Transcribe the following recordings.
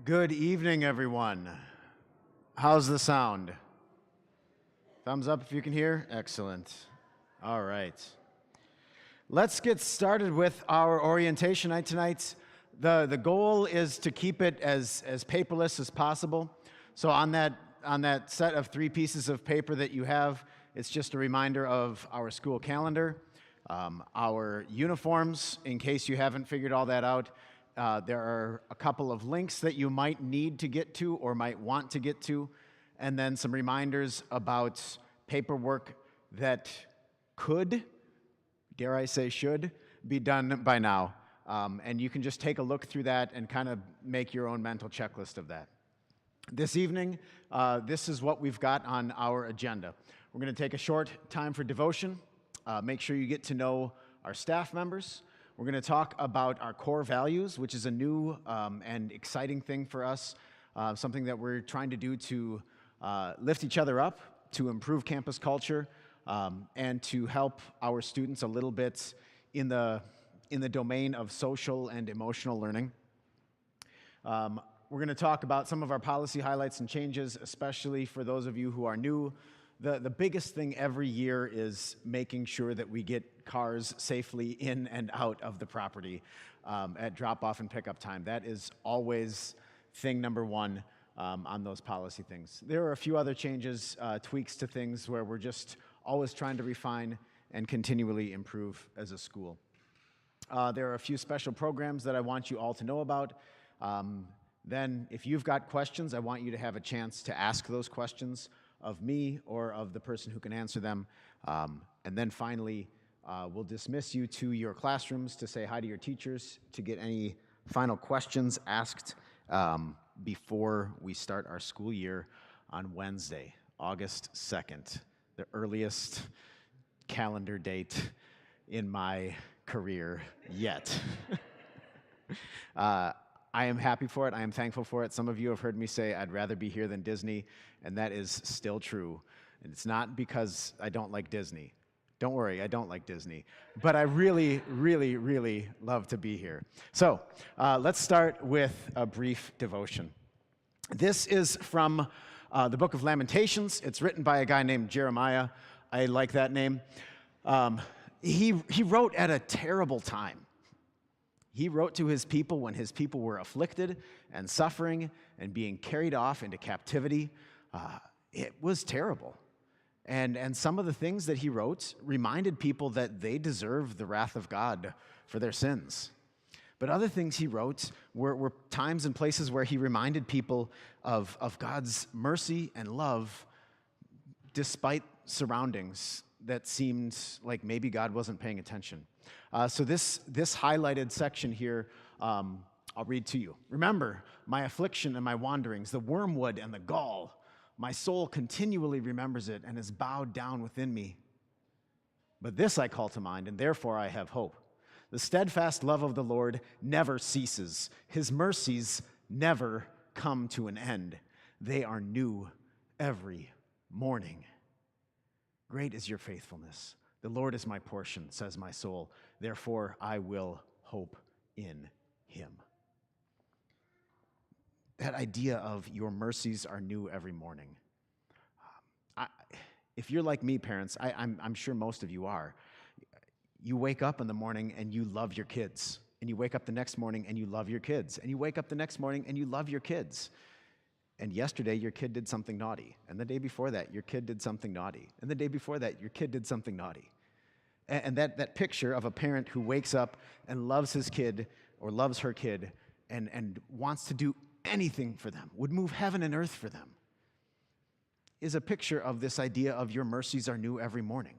Good evening, everyone. How's the sound? Thumbs up if you can hear. Excellent. All right. Let's get started with our orientation night tonight. The goal is to keep it as paperless as possible. So on that set of 3 pieces of paper that you have, it's just a reminder of our school calendar, our uniforms, in case you haven't figured all that out. There are a couple of links that you might need to get to or might want to get to, and then some reminders about paperwork that could, dare I say should, be done by now. And you can just take a look through that and kind of make your own mental checklist of that. This evening, this is what we've got on our agenda. We're going to take a short time for devotion. Make sure you get to know our staff members. We're going to talk about our core values, which is a new and exciting thing for us, something that we're trying to do to lift each other up, to improve campus culture, and to help our students a little bit in the domain of social and emotional learning. We're going to talk about some of our policy highlights and changes, especially for those of you who are new. The biggest thing every year is making sure that we get cars safely in and out of the property at drop-off and pickup time. That is always thing number one on those policy things. There are a few other changes, tweaks to things where we're just always trying to refine and continually improve as a school. There are a few special programs that I want you all to know about. Then, if you've got questions, I want you to have a chance to ask those questions of me or of the person who can answer them. And then finally, we'll dismiss you to your classrooms to say hi to your teachers, to get any final questions asked before we start our school year on Wednesday, August 2nd, the earliest calendar date in my career yet. I am happy for it. I am thankful for it. Some of you have heard me say I'd rather be here than Disney, and that is still true. And it's not because I don't like Disney. Don't worry, I don't like Disney. But I really, really, really love to be here. So let's start with a brief devotion. This is from the book of Lamentations. It's written by a guy named Jeremiah. I like that name. He wrote at a terrible time. He wrote to his people when his people were afflicted and suffering and being carried off into captivity. It was terrible. And some of the things that he wrote reminded people that they deserve the wrath of God for their sins. But other things he wrote were times and places where he reminded people of God's mercy and love despite surroundings that seemed like maybe God wasn't paying attention. So this highlighted section here, I'll read to you. Remember my affliction and my wanderings, the wormwood and the gall. My soul continually remembers it and is bowed down within me. But this I call to mind, and therefore I have hope. The steadfast love of the Lord never ceases. His mercies never come to an end. They are new every morning. Great is your faithfulness. The Lord is my portion, says my soul. Therefore, I will hope in him. That idea of your mercies are new every morning. If you're like me, parents, I'm sure most of you are. You wake up in the morning and you love your kids. And you wake up the next morning and you love your kids. And you wake up the next morning and you love your kids. And yesterday, your kid did something naughty. And the day before that, your kid did something naughty. And the day before that, your kid did something naughty. And that picture of a parent who wakes up and loves his kid or loves her kid and wants to do anything for them, would move heaven and earth for them, is a picture of this idea of your mercies are new every morning.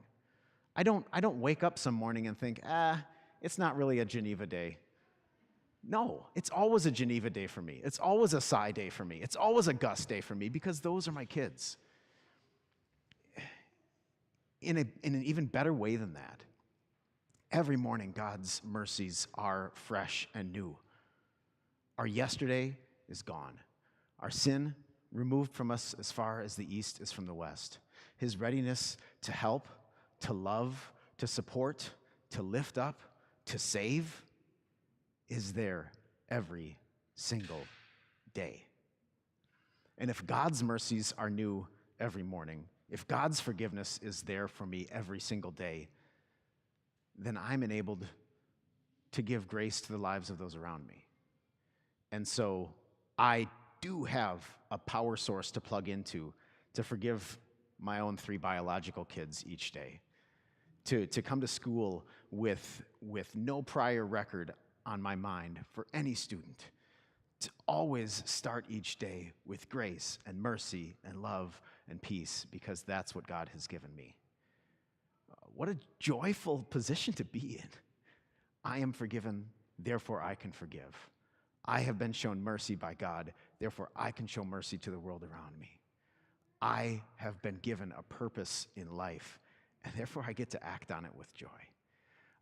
I don't wake up some morning and think, it's not really a Geneva day. No, it's always a Geneva day for me. It's always a Psy day for me. It's always a Gus day for me because those are my kids. In an even better way than that, every morning God's mercies are fresh and new. Our yesterday is gone. Our sin removed from us as far as the east is from the west. His readiness to help, to love, to support, to lift up, to save is there every single day. And if God's mercies are new every morning, if God's forgiveness is there for me every single day, then I'm enabled to give grace to the lives of those around me. And so I do have a power source to plug into to forgive my own 3 biological kids each day, to come to school with no prior record on my mind for any student, to always start each day with grace and mercy and love and peace, because that's what God has given me. What a joyful position to be in. I am forgiven, therefore I can forgive. I have been shown mercy by God, therefore I can show mercy to the world around me. I have been given a purpose in life, and therefore I get to act on it with joy.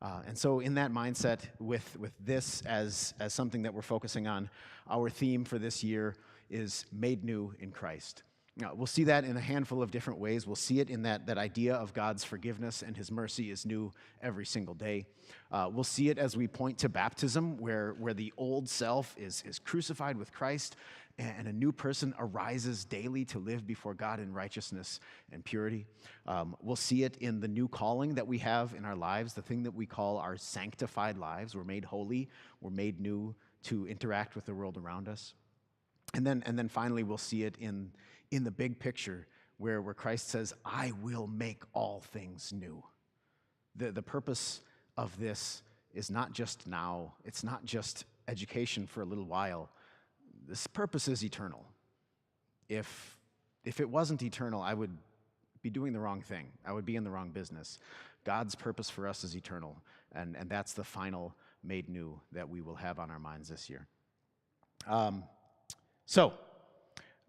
And so in that mindset, with this as something that we're focusing on, our theme for this year is Made New in Christ. Now, we'll see that in a handful of different ways. We'll see it in that idea of God's forgiveness and his mercy is new every single day. We'll see it as we point to baptism, where the old self is crucified with Christ, and a new person arises daily to live before God in righteousness and purity. We'll see it in the new calling that we have in our lives, the thing that we call our sanctified lives. We're made holy, we're made new to interact with the world around us. And then finally, we'll see it in the big picture, where Christ says, I will make all things new. The purpose of this is not just now. It's not just education for a little while. This purpose is eternal. If it wasn't eternal, I would be doing the wrong thing. I would be in the wrong business. God's purpose for us is eternal, and that's the final made new that we will have on our minds this year. So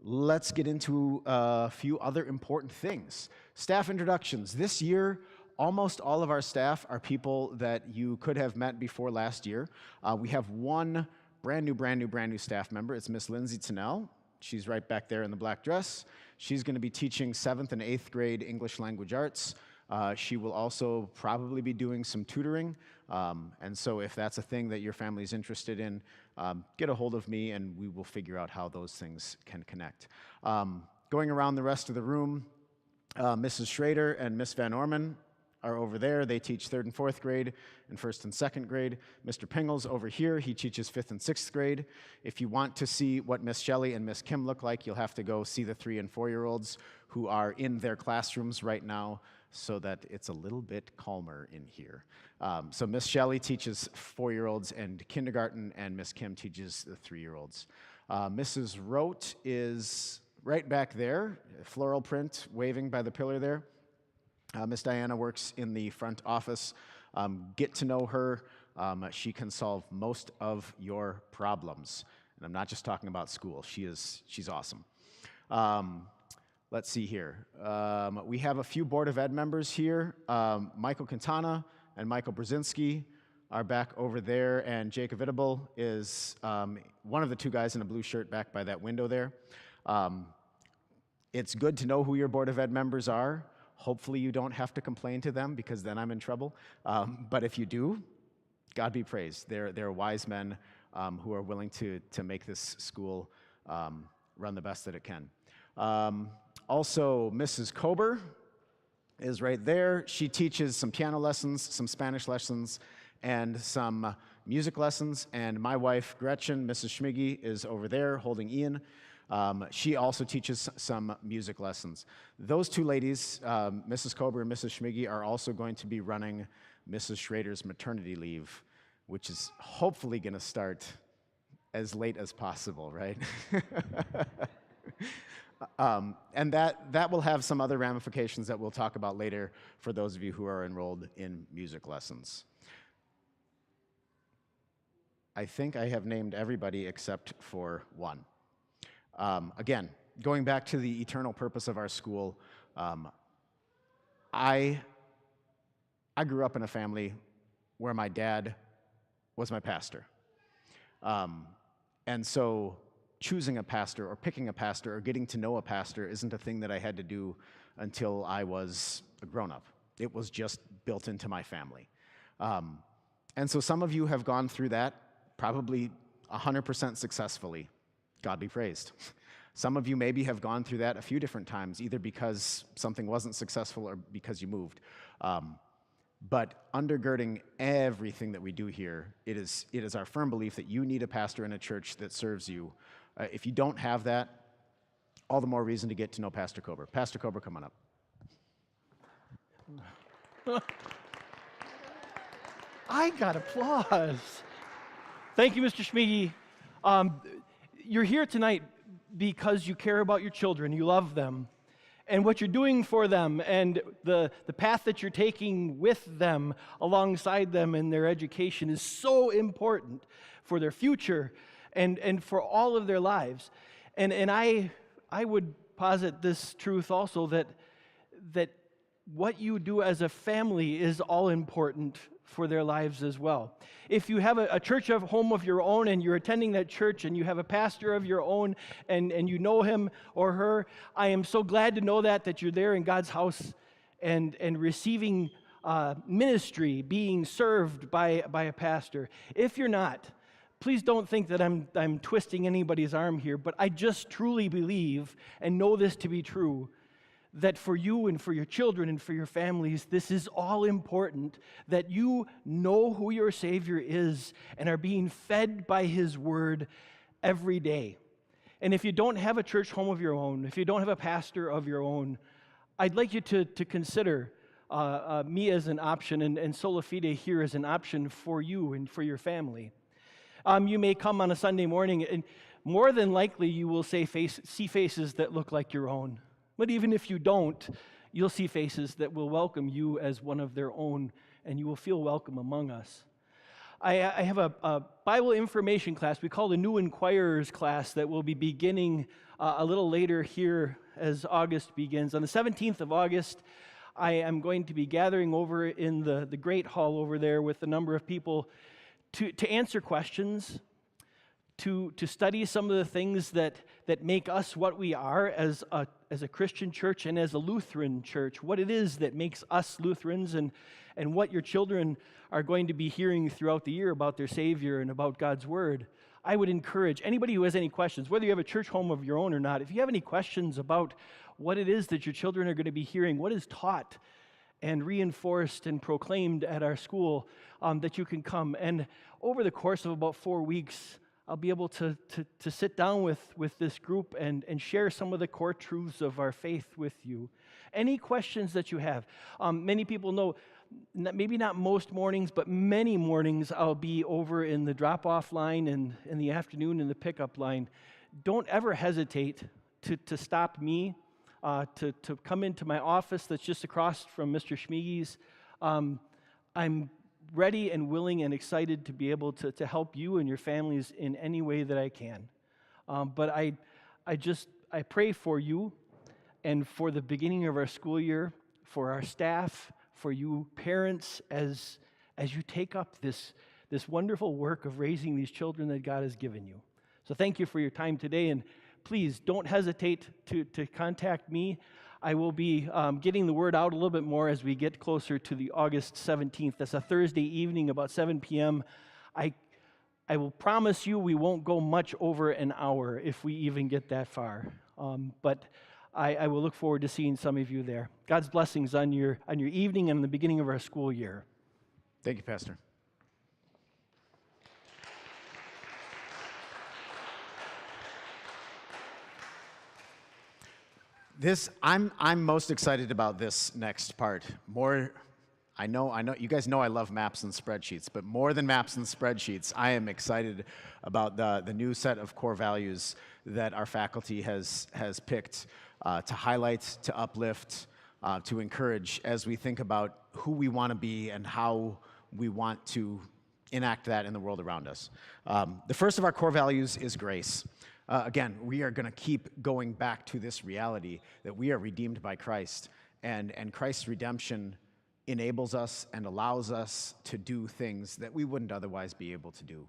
let's get into a few other important things. Staff introductions. This year, almost all of our staff are people that you could have met before last year. We have one brand new staff member. It's Miss Lindsay Tennell. She's right back there in the black dress. She's going to be teaching 7th and 8th grade English language arts. She will also probably be doing some tutoring. And so if that's a thing that your family is interested in, get a hold of me and we will figure out how those things can connect. Going around the rest of the room, Mrs. Schrader and Miss Van Orman are over there. They teach 3rd and 4th grade and 1st and 2nd grade. Mr. Pingle's over here. He teaches 5th and 6th grade. If you want to see what Miss Shelley and Miss Kim look like, you'll have to go see the 3 and 4-year-olds who are in their classrooms right now, so that it's a little bit calmer in here. So Miss Shelley teaches 4-year-olds and kindergarten, and Miss Kim teaches the 3-year-olds. Mrs. Rote is right back there, floral print waving by the pillar there. Miss Diana works in the front office. Get to know her. She can solve most of your problems. And I'm not just talking about school. She's awesome. Let's see here. We have a few Board of Ed members here. Michael Quintana and Michael Brzezinski are back over there, and Jacob Vitable is one of the 2 guys in a blue shirt back by that window there. It's good to know who your Board of Ed members are. Hopefully you don't have to complain to them, because then I'm in trouble. But if you do, God be praised. They're wise men who are willing to make this school run the best that it can. Also, Mrs. Kober is right there. She teaches some piano lessons, some Spanish lessons, and some music lessons. And my wife, Gretchen, Mrs. Schmiggy, is over there holding Ian. She also teaches some music lessons. Those 2 ladies, Mrs. Kober and Mrs. Schmiggy, are also going to be running Mrs. Schrader's maternity leave, which is hopefully going to start as late as possible, right? And that will have some other ramifications that we'll talk about later for those of you who are enrolled in music lessons. I think I have named everybody except for one. Again, going back to the eternal purpose of our school, I grew up in a family where my dad was my pastor. And so choosing a pastor or picking a pastor or getting to know a pastor isn't a thing that I had to do until I was a grown-up. It was just built into my family. And so some of you have gone through that probably 100% successfully. God be praised. Some of you maybe have gone through that a few different times, either because something wasn't successful or because you moved. But undergirding everything that we do here, it is our firm belief that you need a pastor in a church that serves you. If you don't have that, all the more reason to get to know Pastor Kober. Pastor Kober, come on up. I got applause. Thank you, Mr. Schmiggy. You're here tonight because you care about your children, you love them, and what you're doing for them, and the path that you're taking with them, alongside them in their education is so important for their future and for all of their lives. And I would posit this truth also, that what you do as a family is all important for their lives as well. If you have a church of home of your own and you're attending that church and you have a pastor of your own and you know him or her, I am so glad to know that you're there in God's house and receiving ministry, being served by a pastor. If you're not, please don't think that I'm twisting anybody's arm here, but I just truly believe and know this to be true, that for you and for your children and for your families, this is all important, that you know who your Savior is and are being fed by His Word every day. And if you don't have a church home of your own, if you don't have a pastor of your own, I'd like you to consider me as an option and Sola Fide here as an option for you and for your family. You may come on a Sunday morning, and more than likely you will see faces that look like your own. But even if you don't, you'll see faces that will welcome you as one of their own, and you will feel welcome among us. I have a Bible information class we call the New Inquirers class that will be beginning a little later here as August begins. On the 17th of August, I am going to be gathering over in the Great Hall over there with a number of people to answer questions, to study some of the things that make us what we are as a Christian church and as a Lutheran church, what it is that makes us Lutherans, and what your children are going to be hearing throughout the year about their Savior and about God's Word. I would encourage anybody who has any questions, whether you have a church home of your own or not, if you have any questions about what it is that your children are going to be hearing, what is taught and reinforced and proclaimed at our school, that you can come. And over the course of about 4 weeks, I'll be able to sit down with this group and share some of the core truths of our faith with you. Any questions that you have. Many people know, maybe not most mornings, but many mornings I'll be over in the drop-off line and in the afternoon in the pickup line. Don't ever hesitate to stop me, to come into my office that's just across from Mr. Schmiggy's. I'm ready and willing and excited to be able to help you and your families in any way that I can. But I pray for you and for the beginning of our school year, for our staff, for you parents, as you take up this wonderful work of raising these children that God has given you. So thank you for your time today, and please don't hesitate to contact me. I will be getting the word out a little bit more as we get closer to the August 17th. That's a Thursday evening, about 7 p.m. I will promise you we won't go much over an hour if we even get that far. But I will look forward to seeing some of you there. God's blessings on your evening and the beginning of our school year. Thank you, Pastor. I'm most excited about this next part. I know, you guys know I love maps and spreadsheets, but more than maps and spreadsheets, I am excited about the new set of core values that our faculty has picked to highlight, to uplift, to encourage as we think about who we want to be and how we want to enact that in the world around us. The first of our core values is grace. Again, we are going to keep going back to this reality that we are redeemed by Christ, and Christ's redemption enables us and allows us to do things that we wouldn't otherwise be able to do.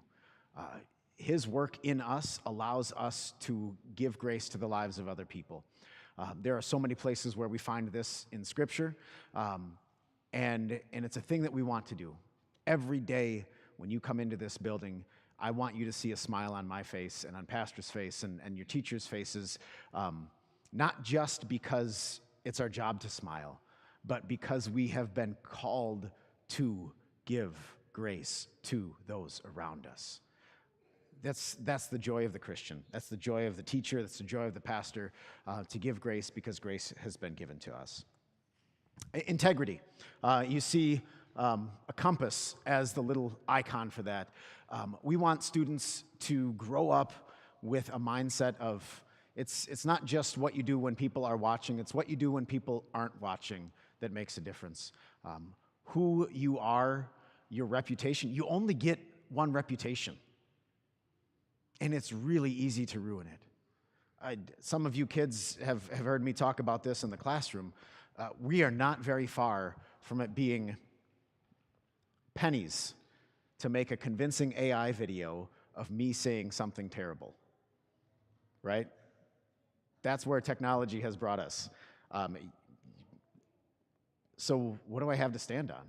His work in us allows us to give grace to the lives of other people. There are so many places where we find this in Scripture, and it's a thing that we want to do. Every day when you come into this building, I want you to see a smile on my face and on Pastor's face and your teachers' faces, not just because it's our job to smile, but because we have been called to give grace to those around us. That's the joy of the Christian. That's the joy of the teacher. That's the joy of the pastor, to give grace because grace has been given to us. Integrity. You see a compass as the little icon for that. We want students to grow up with a mindset of it's not just what you do when people are watching, it's what you do when people aren't watching that makes a difference. Who you are, your reputation, you only get one reputation. And it's really easy to ruin it. Some of you kids have heard me talk about this in the classroom. We are not very far from it being pennies to make a convincing AI video of me saying something terrible, right? That's where technology has brought us. So what do I have to stand on?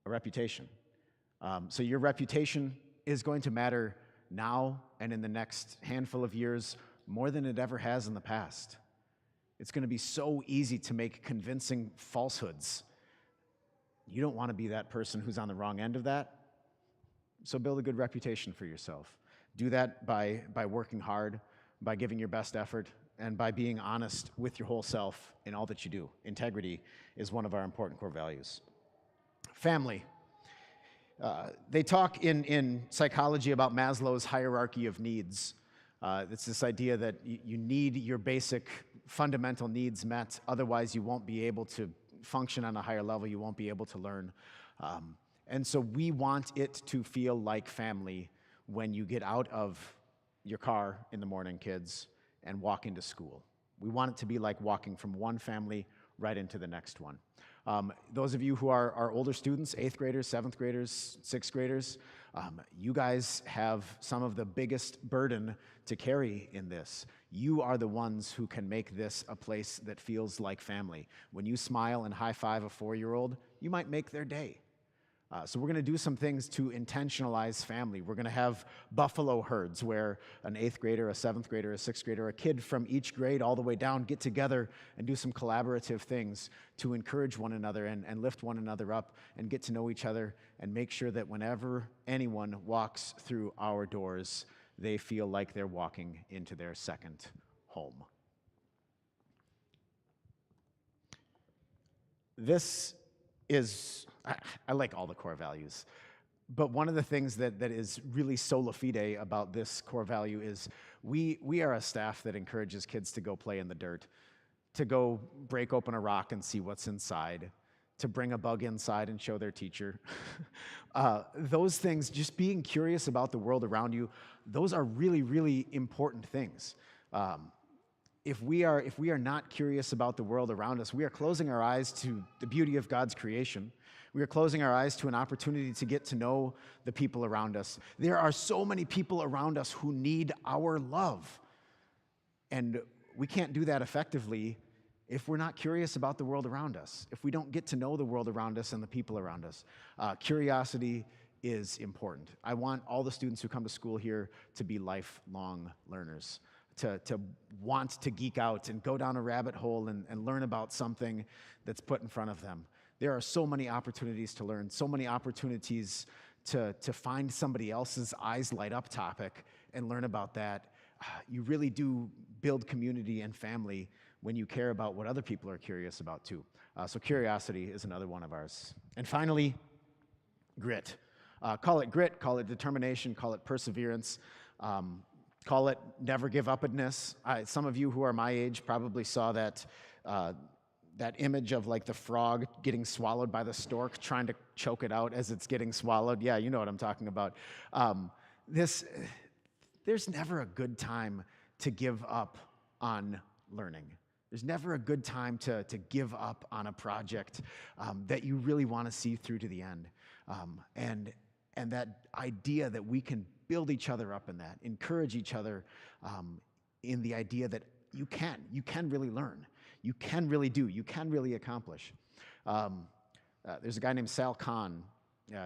A reputation. So your reputation is going to matter now and in the next handful of years more than it ever has in the past. It's going to be so easy to make convincing falsehoods. You don't want to be that person who's on the wrong end of that. So build a good reputation for yourself. Do that by working hard, by giving your best effort, and by being honest with your whole self in all that you do. Integrity is one of our important core values. Family. They talk in psychology about Maslow's hierarchy of needs. It's this idea that you need your basic fundamental needs met, otherwise you won't be able to function on a higher level, you won't be able to learn. And so we want it to feel like family when you get out of your car in the morning, kids, and walk into school. We want it to be like walking from one family right into the next one. Those of you who are older students, 8th graders, 7th graders, 6th graders, you guys have some of the biggest burden to carry in this. You are the ones who can make this a place that feels like family. When you smile and high five a 4-year-old, you might make their day. So we're going to do some things to intentionalize family. We're going to have buffalo herds where an 8th grader, a 7th grader, a 6th grader, a kid from each grade all the way down get together and do some collaborative things to encourage one another and lift one another up and get to know each other and make sure that whenever anyone walks through our doors, they feel like they're walking into their second home. This is, I like all the core values, but one of the things that is really sola fide about this core value is we are a staff that encourages kids to go play in the dirt, to go break open a rock and see what's inside, to bring a bug inside and show their teacher. Those things, just being curious about the world around you, those are really, really important things. If we are not curious about the world around us, we are closing our eyes to the beauty of God's creation. We are closing our eyes to an opportunity to get to know the people around us. There are so many people around us who need our love. And we can't do that effectively if we're not curious about the world around us, if we don't get to know the world around us and the people around us. Curiosity is important. I want all the students who come to school here to be lifelong learners, to want to geek out and go down a rabbit hole and learn about something that's put in front of them. There are so many opportunities to learn, so many opportunities to find somebody else's eyes light up topic and learn about that. You really do build community and family when you care about what other people are curious about too. So curiosity is another one of ours. And finally, grit. Call it grit, call it determination, call it perseverance, call it never give up-edness. Some of you who are my age probably saw that image of like the frog getting swallowed by the stork, trying to choke it out as it's getting swallowed. Yeah, you know what I'm talking about. There's never a good time to give up on learning. There's never a good time to give up on a project that you really want to see through to the end. And that idea that we can build each other up in that, encourage each other in the idea that you can really learn. You can really do. You can really accomplish. There's a guy named Sal Khan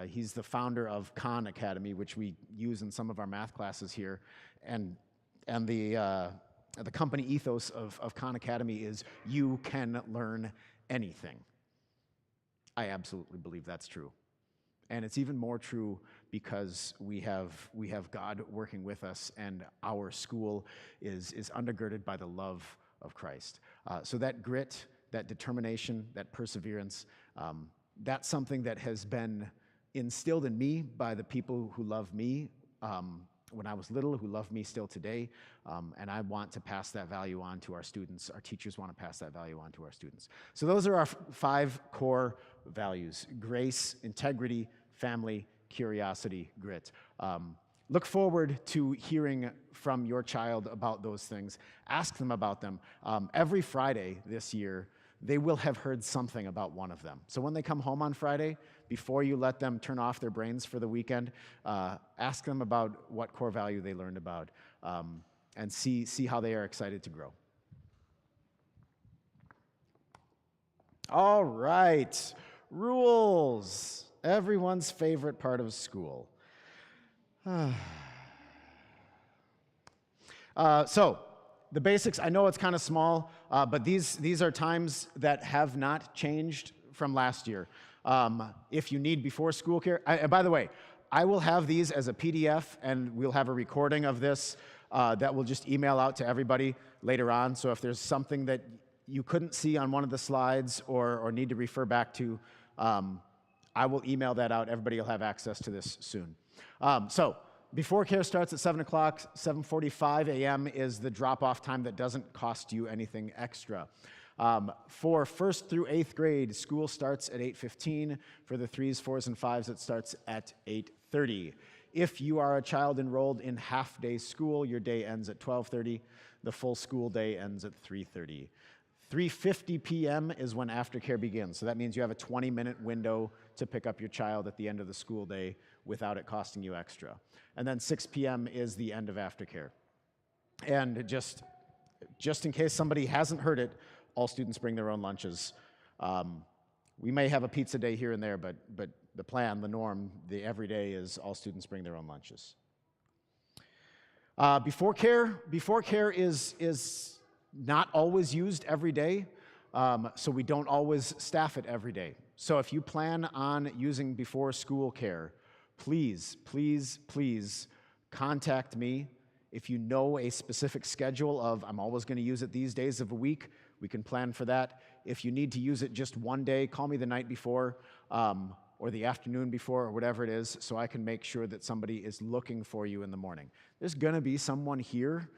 He's the founder of Khan Academy, which we use in some of our math classes here. And the company ethos of Khan Academy is you can learn anything. I absolutely believe that's true. And it's even more true because we have God working with us, and our school is undergirded by the love of Christ. So that grit, that determination, that perseverance, that's something that has been instilled in me by the people who love me when I was little, who love me still today, and I want to pass that value on to our students. Our teachers want to pass that value on to our students. So those are our 5 core values: grace, integrity, family, curiosity, grit. Look forward to hearing from your child about those things. Ask them about them. Every Friday this year, they will have heard something about one of them. So when they come home on Friday, before you let them turn off their brains for the weekend, ask them about what core value they learned about, and see how they are excited to grow. All right, rules. Everyone's favorite part of school. So, the basics, I know it's kind of small, but these are times that have not changed from last year. If you need before school care, by the way, I will have these as a PDF, and we'll have a recording of this that we'll just email out to everybody later on. So if there's something that you couldn't see on one of the slides or need to refer back to, I will email that out. Everybody will have access to this soon. So before care starts at 7 o'clock, 7:45 a.m. is the drop-off time that doesn't cost you anything extra. For 1st through 8th grade, school starts at 8:15. For the 3s, 4s, and 5s, it starts at 8:30. If you are a child enrolled in half-day school, your day ends at 12:30. The full school day ends at 3:30. 3:50 p.m. is when aftercare begins. So that means you have a 20-minute window to pick up your child at the end of the school day without it costing you extra. And then 6 p.m. is the end of aftercare. And just in case somebody hasn't heard it, all students bring their own lunches. We may have a pizza day here and there, but the plan, the norm, the everyday is all students bring their own lunches. Before care is not always used every day, so we don't always staff it every day. So if you plan on using before school care, please, please, please contact me. If you know a specific schedule of, I'm always going to use it these days of a week, we can plan for that. If you need to use it just one day, call me the night before or the afternoon before or whatever it is, so I can make sure that somebody is looking for you in the morning. There's going to be someone here.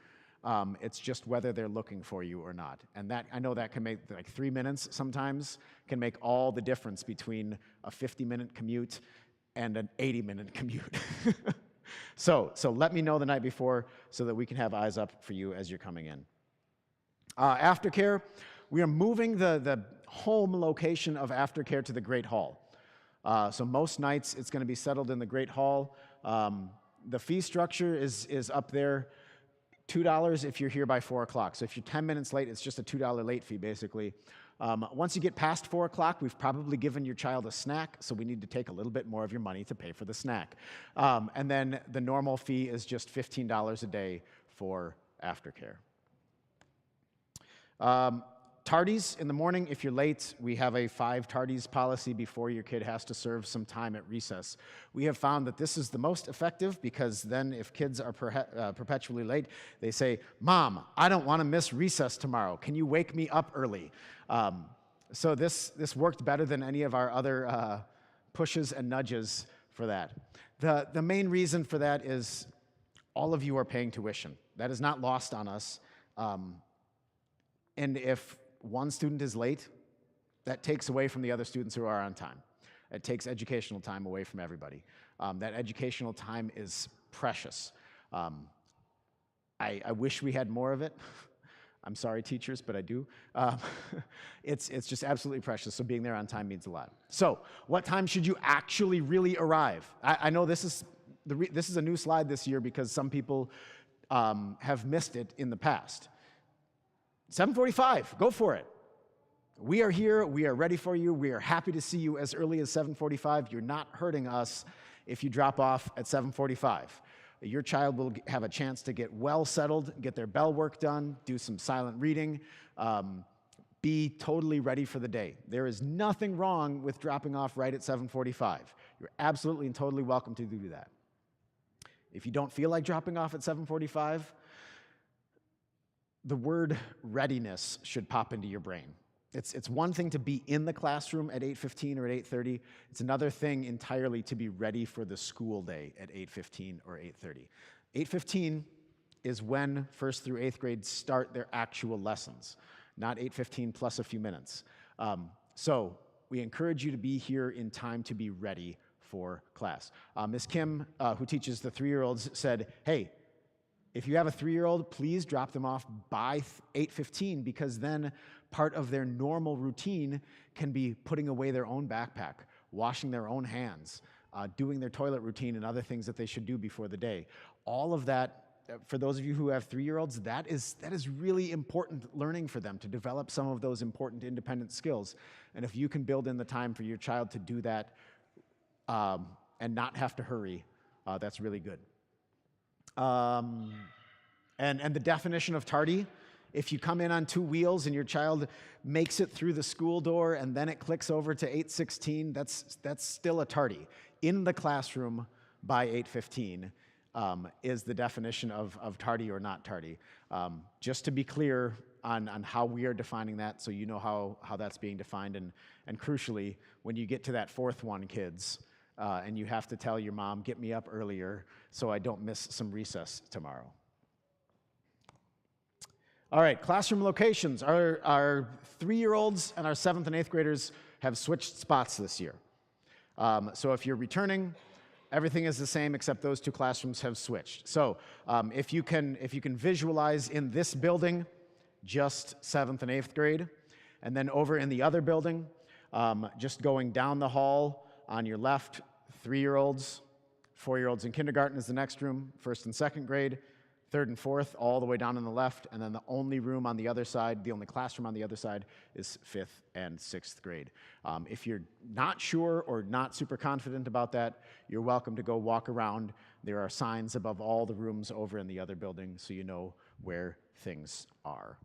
It's just whether they're looking for you or not. And that, I know that can make, like 3 minutes sometimes, can make all the difference between a 50-minute commute and an 80-minute commute. So let me know the night before so that we can have eyes up for you as you're coming in. Aftercare, we are moving the home location of aftercare to the Great Hall. So most nights it's going to be settled in the Great Hall. The fee structure is up there. $2 if you're here by 4 o'clock. So if you're 10 minutes late, it's just a $2 late fee, basically. Once you get past 4 o'clock, we've probably given your child a snack, so we need to take a little bit more of your money to pay for the snack. And then the normal fee is just $15 a day for aftercare. Tardies in the morning, if you're late, we have a 5 tardies policy before your kid has to serve some time at recess. We have found that this is the most effective because then if kids are perpetually late, they say, "Mom, I don't want to miss recess tomorrow. Can you wake me up early?" So this worked better than any of our other pushes and nudges for that. The main reason for that is all of you are paying tuition. That is not lost on us. And if one student is late, that takes away from the other students who are on time. It takes educational time away from everybody. That educational time is precious. I wish we had more of it. I'm sorry, teachers, but I do. It's just absolutely precious, so being there on time means a lot. So, what time should you actually really arrive? I know this is a new slide this year because some people have missed it in the past. 7:45, go for it. We are here. We are ready for you. We are happy to see you as early as 7:45. You're not hurting us if you drop off at 7:45. Your child will have a chance to get well settled, get their bell work done, do some silent reading, be totally ready for the day. There is nothing wrong with dropping off right at 7:45. You're absolutely and totally welcome to do that. If you don't feel like dropping off at 7:45, the word readiness should pop into your brain. It's one thing to be in the classroom at 8:15 or at 8:30. It's another thing entirely to be ready for the school day at 8:15 or 8:30. 8:15 is when 1st through 8th grade start their actual lessons, not 8:15 plus a few minutes. So we encourage you to be here in time to be ready for class. Ms. Kim, who teaches the 3-year-olds, said, hey, if you have a 3-year-old, please drop them off by 8:15, because then part of their normal routine can be putting away their own backpack, washing their own hands, doing their toilet routine and other things that they should do before the day. All of that, for those of you who have 3-year-olds, that is really important learning for them to develop some of those important independent skills. And if you can build in the time for your child to do that and not have to hurry, that's really good. And the definition of tardy, if you come in on 2 wheels and your child makes it through the school door and then it clicks over to 8:16, that's still a tardy. In the classroom by 8:15 is the definition of tardy or not tardy. Just to be clear on how we are defining that, so you know how that's being defined. And crucially, when you get to that 4th one, kids, and you have to tell your mom, get me up earlier so I don't miss some recess tomorrow. All right, classroom locations. Our 3-year-olds and our 7th and 8th graders have switched spots this year. So if you're returning, everything is the same except those 2 classrooms have switched. So if you can visualize in this building, just 7th and 8th grade, and then over in the other building, just going down the hall on your left, 3-year-olds, 4-year-olds in kindergarten is the next room, 1st and 2nd grade, 3rd and 4th, all the way down on the left, and then the only room on the other side, the only classroom on the other side, is 5th and 6th grade. If you're not sure or not super confident about that, you're welcome to go walk around. There are signs above all the rooms over in the other building, so you know where things are.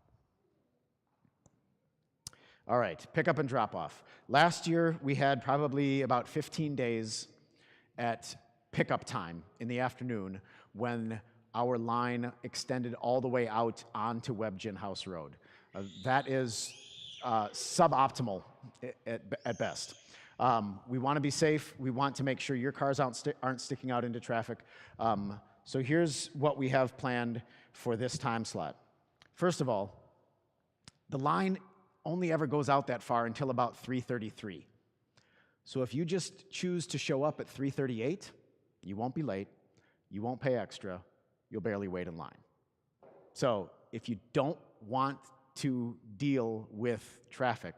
All right, pick up and drop off. Last year, we had probably about 15 days at pickup time in the afternoon when our line extended all the way out onto Webgin House Road. That is suboptimal at best. We want to be safe. We want to make sure your cars aren't sticking out into traffic. So here's what we have planned for this time slot. First of all, the line only ever goes out that far until about 3:33. So if you just choose to show up at 3:38, you won't be late, you won't pay extra, you'll barely wait in line. So if you don't want to deal with traffic,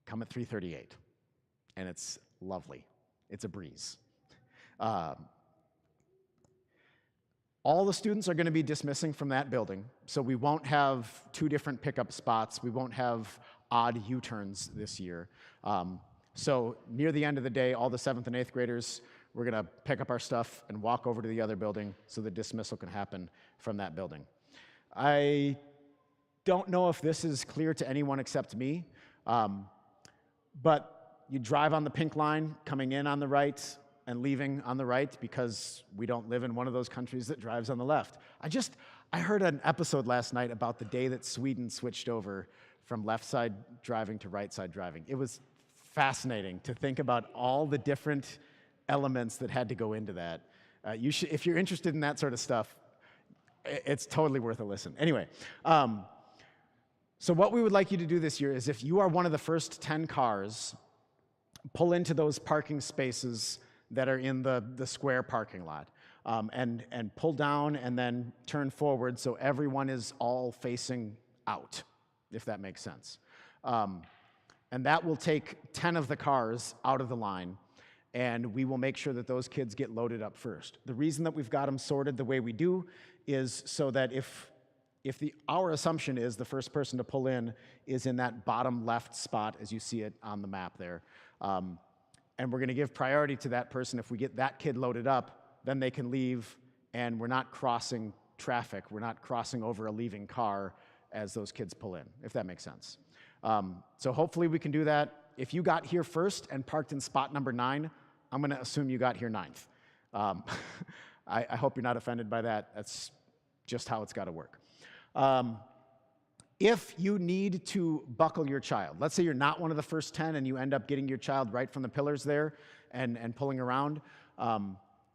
come at 3:38, and it's lovely. It's a breeze. All the students are going to be dismissing from that building, so we won't have 2 different pickup spots. We won't have odd U-turns this year. So near the end of the day, all the 7th and 8th graders, we're going to pick up our stuff and walk over to the other building so the dismissal can happen from that building. I don't know if this is clear to anyone except me, but you drive on the pink line, coming in on the right and leaving on the right, because we don't live in one of those countries that drives on the left. I heard an episode last night about the day that Sweden switched over from left side driving to right side driving. It was fascinating to think about all the different elements that had to go into that. If you're interested in that sort of stuff, it's totally worth a listen. Anyway, so what we would like you to do this year is, if you are one of the first 10 cars, pull into those parking spaces that are in the square parking lot, and pull down and then turn forward so everyone is all facing out, if that makes sense. And that will take 10 of the cars out of the line, and we will make sure that those kids get loaded up first. The reason that we've got them sorted the way we do is so that if our assumption is the first person to pull in is in that bottom left spot as you see it on the map there. And we're going to give priority to that person. If we get that kid loaded up, then they can leave, and we're not crossing traffic. We're not crossing over a leaving car as those kids pull in, if that makes sense. So hopefully we can do that. If you got here first and parked in spot number 9, I'm going to assume you got here 9th. I hope you're not offended by that. That's just how it's got to work. If you need to buckle your child, let's say you're not one of the first 10 and you end up getting your child right from the pillars there and pulling around,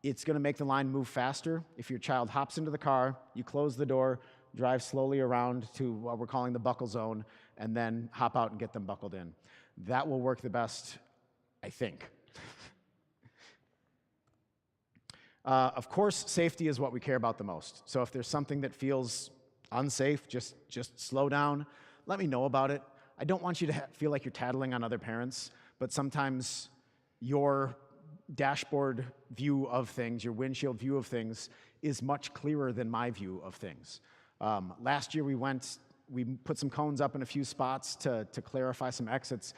it's going to make the line move faster. If your child hops into the car, you close the door, drive slowly around to what we're calling the buckle zone, and then hop out and get them buckled in. That will work the best, I think. Of course, safety is what we care about the most. So if there's something that feels unsafe, just slow down. Let me know about it. I don't want you to feel like you're tattling on other parents, but sometimes your dashboard view of things, your windshield view of things, is much clearer than my view of things. Last year we put some cones up in a few spots to clarify some exits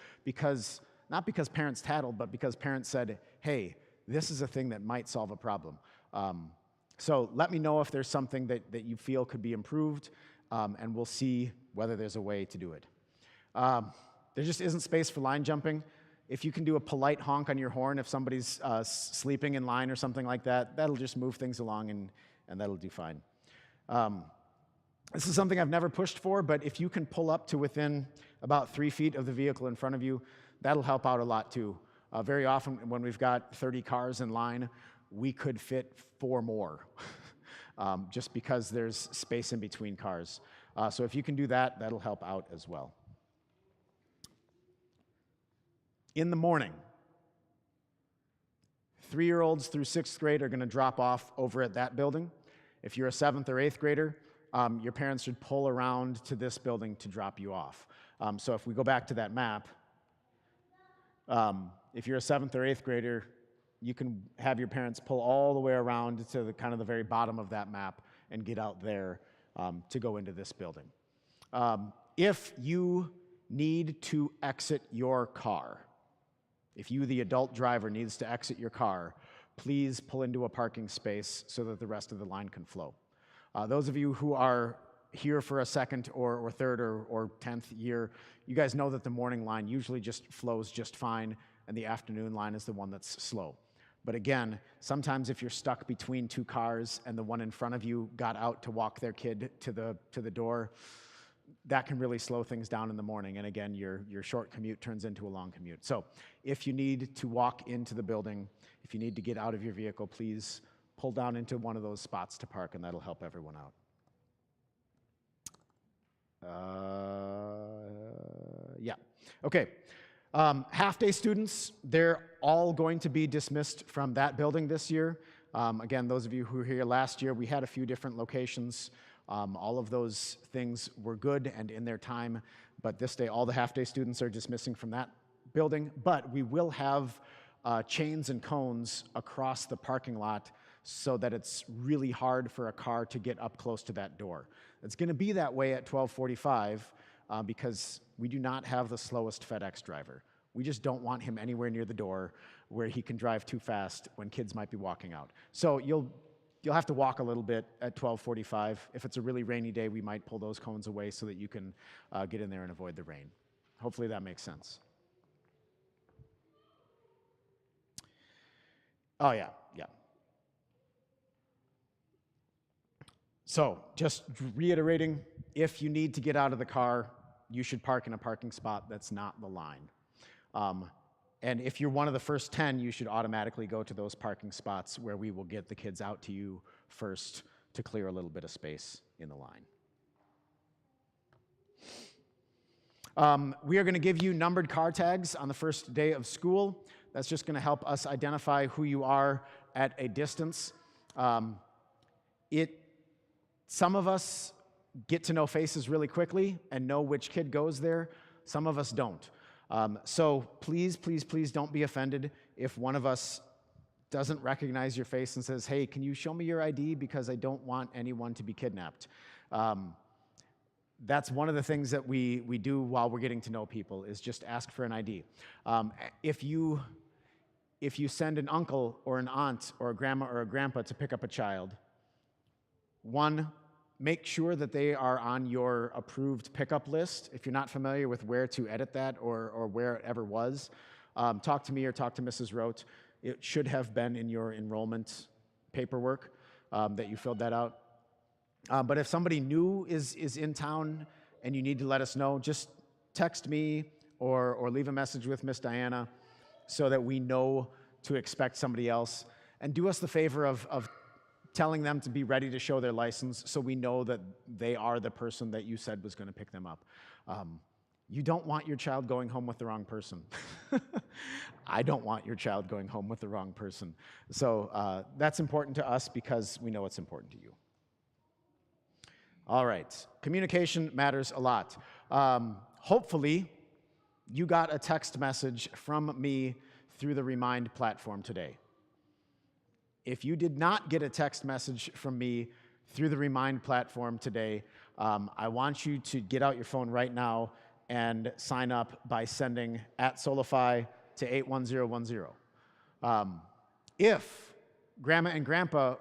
not because parents tattled, but because parents said, hey, this is a thing that might solve a problem. So let me know if there's something that you feel could be improved, and we'll see whether there's a way to do it. There just isn't space for line jumping. If you can do a polite honk on your horn if somebody's sleeping in line or something like that, that'll just move things along, and that'll do fine. This is something I've never pushed for, but if you can pull up to within about 3 feet of the vehicle in front of you, that'll help out a lot too. Very often when we've got 30 cars in line, we could fit 4 more, just because there's space in between cars. So if you can do that, that'll help out as well. In the morning, 3-year-olds through 6th grade are going to drop off over at that building. If you're a 7th or 8th grader, your parents should pull around to this building to drop you off. So if we go back to that map, if you're a 7th or 8th grader, you can have your parents pull all the way around to the very bottom of that map and get out there to go into this building. If you need to exit your car, if you, the adult driver, needs to exit your car, please pull into a parking space so that the rest of the line can flow. Those of you who are here for a 2nd or 3rd or 10th year, you guys know that the morning line usually just flows just fine, and the afternoon line is the one that's slow. But again, sometimes if you're stuck between 2 cars and the one in front of you got out to walk their kid to the door, that can really slow things down in the morning. And again, your short commute turns into a long commute. So if you need to walk into the building, if you need to get out of your vehicle, please pull down into one of those spots to park, and that'll help everyone out. Yeah. Okay. Half-day students, they're all going to be dismissed from that building this year. Again, those of you who were here last year, we had a few different locations. All of those things were good and in their time, but this day all the half-day students are dismissing from that building. But we will have chains and cones across the parking lot so that it's really hard for a car to get up close to that door. It's going to be that way at 12:45 because we do not have the slowest FedEx driver. We just don't want him anywhere near the door where he can drive too fast when kids might be walking out. So you'll have to walk a little bit at 12:45. If it's a really rainy day, we might pull those cones away so that you can get in there and avoid the rain. Hopefully that makes sense. Oh, yeah. So just reiterating, if you need to get out of the car, you should park in a parking spot that's not the line. And if you're one of the first 10, you should automatically go to those parking spots where we will get the kids out to you first to clear a little bit of space in the line. We are going to give you numbered car tags on the first day of school. That's just going to help us identify who you are at a distance. Some of us get to know faces really quickly and know which kid goes there. Some of us don't. So please don't be offended if one of us doesn't recognize your face and says, hey, can you show me your ID because I don't want anyone to be kidnapped. that's one of the things that we do while we're getting to know people is just ask for an ID. If you send an uncle or an aunt or a grandma or a grandpa to pick up a child, one, make sure that they are on your approved pickup list. If you're not familiar with where to edit that or where it ever was, talk to me or talk to Mrs. Rote. It should have been in your enrollment paperwork that you filled that out. But if somebody new is in town and you need to let us know, just text me or leave a message with Miss Diana so that we know to expect somebody else. And do us the favor of telling them to be ready to show their license so we know that they are the person that you said was going to pick them up. You don't want your child going home with the wrong person. I don't want your child going home with the wrong person. So that's important to us because we know it's important to you. All right, communication matters a lot. Hopefully, you got a text message from me through the Remind platform today. If you did not get a text message from me through the Remind platform today, I want you to get out your phone right now and sign up by sending @SolaFi to 81010. If Grandma and Grandpa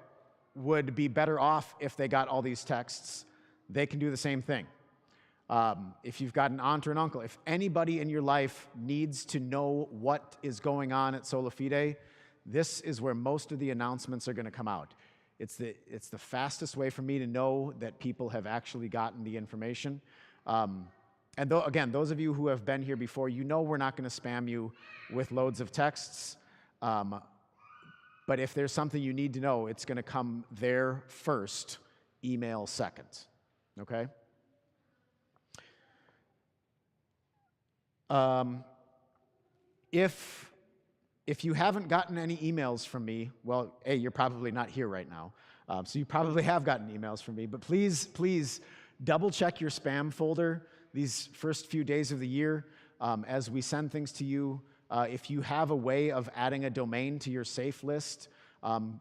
would be better off if they got all these texts, they can do the same thing. If you've got an aunt or an uncle, if anybody in your life needs to know what is going on at Sola Fide, this is where most of the announcements are going to come out. It's the fastest way for me to know that people have actually gotten the information. And again, those of you who have been here before, you know we're not going to spam you with loads of texts. But if there's something you need to know, it's going to come there first, email second. Okay? If you haven't gotten any emails from me, well, A, you're probably not here right now, so you probably have gotten emails from me, but please double check your spam folder these first few days of the year as we send things to you. If you have a way of adding a domain to your safe list,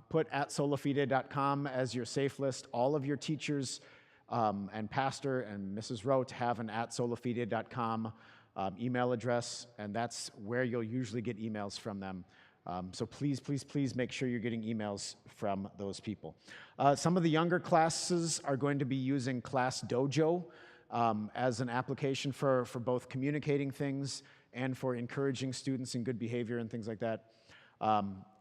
put @solafide.com as your safe list. All of your teachers and pastor and Mrs. Rote have an @solafide.com email address, and that's where you'll usually get emails from them. So please make sure you're getting emails from those people. Some of the younger classes are going to be using Class Dojo as an application for both communicating things and for encouraging students in good behavior and things like that.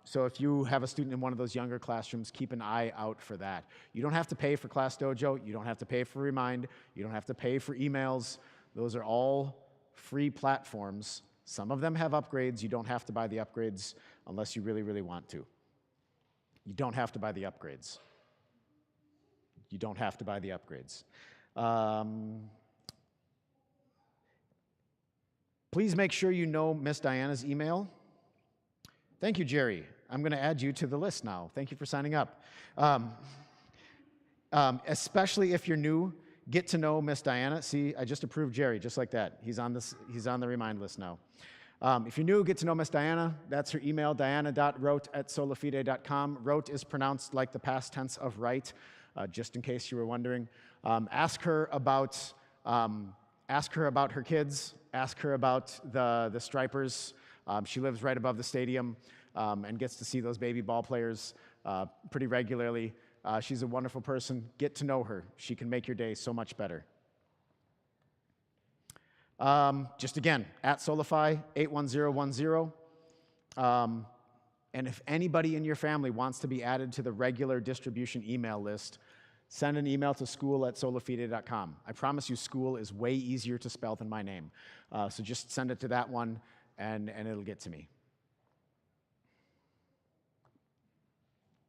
So if you have a student in one of those younger classrooms, keep an eye out for that. You don't have to pay for Class Dojo. You don't have to pay for Remind. You don't have to pay for emails. Those are all free platforms. Some of them have upgrades. You don't have to buy the upgrades unless you really want to. You don't have to buy the upgrades. You don't have to buy the upgrades. Please make sure you know Miss Diana's email. Thank you, Jerry. I'm going to add you to the list now. Thank you for signing up. Especially if you're new, get to know Miss Diana. See, I just approved Jerry, just like that. He's on the Remind list now. If you're new, get to know Miss Diana. That's her email, diana.rote@solafide.com. Rote is pronounced like the past tense of right, just in case you were wondering. Ask her about her kids. Ask her about the Stripers. She lives right above the stadium and gets to see those baby ball players pretty regularly. She's a wonderful person. Get to know her. She can make your day so much better. Just again, @SolaFi, 81010. And if anybody in your family wants to be added to the regular distribution email list, send an email to school@solafide.com. I promise you school is way easier to spell than my name. So just send it to that one, and it'll get to me.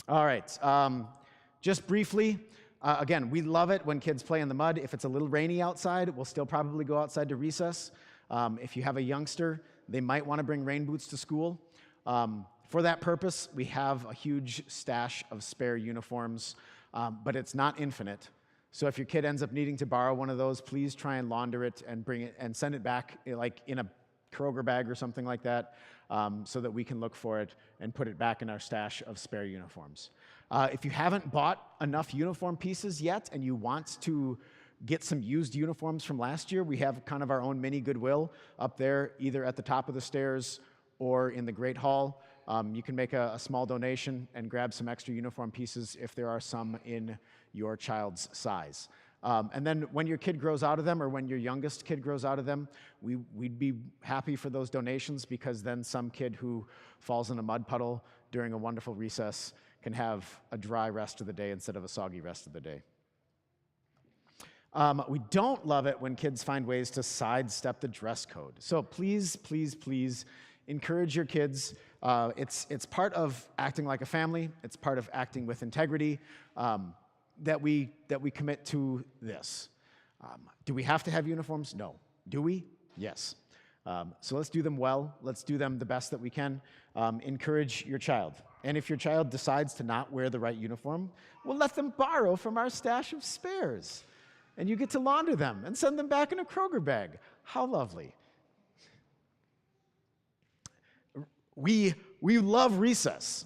All right. Just briefly, again, we love it when kids play in the mud. If it's a little rainy outside, we'll still probably go outside to recess. If you have a youngster, they might want to bring rain boots to school. For that purpose, we have a huge stash of spare uniforms, but it's not infinite. So if your kid ends up needing to borrow one of those, please try and launder it and bring it and send it back like in a Kroger bag or something like that, so that we can look for it and put it back in our stash of spare uniforms. If you haven't bought enough uniform pieces yet and you want to get some used uniforms from last year. We have kind of our own mini Goodwill up there, either at the top of the stairs or in the Great Hall. You can make a small donation and grab some extra uniform pieces if there are some in your child's size. And then when your kid grows out of them, or when your youngest kid grows out of them, we'd be happy for those donations, because then some kid who falls in a mud puddle during a wonderful recess can have a dry rest of the day instead of a soggy rest of the day. We don't love it when kids find ways to sidestep the dress code. So please, please, please encourage your kids. It's part of acting like a family. It's part of acting with integrity. That we commit to this. Do we have to have uniforms? No. Do we? Yes. So let's do them well. Let's do them the best that we can. Encourage your child. And if your child decides to not wear the right uniform, we'll let them borrow from our stash of spares. And you get to launder them and send them back in a Kroger bag. How lovely. We love recess.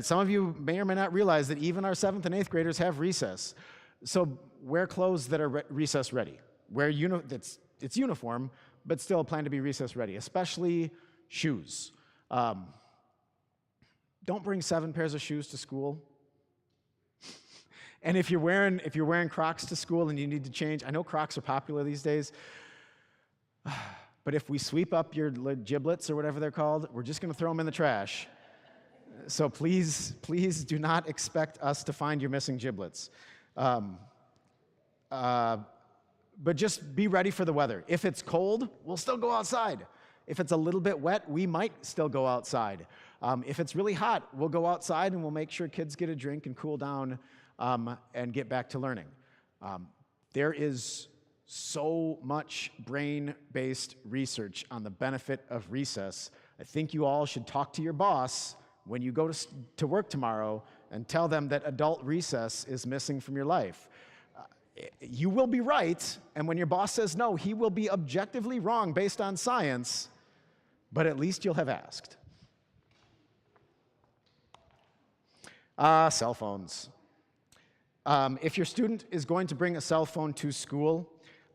Some of you may or may not realize that even our 7th and 8th graders have recess. So wear clothes that are recess ready. It's uniform, but still plan to be recess ready, especially shoes. Don't bring 7 pairs of shoes to school. And if you're wearing Crocs to school and you need to change, I know Crocs are popular these days, but if we sweep up your giblets or whatever they're called, we're just going to throw them in the trash. So please, please do not expect us to find your missing giblets. But just be ready for the weather. If it's cold, we'll still go outside. If it's a little bit wet, we might still go outside. If it's really hot, we'll go outside and we'll make sure kids get a drink and cool down and get back to learning. There is so much brain-based research on the benefit of recess. I think you all should talk to your boss when you go to work tomorrow and tell them that adult recess is missing from your life. You will be right, and when your boss says no, he will be objectively wrong based on science, but at least you'll have asked. Cell phones. If your student is going to bring a cell phone to school,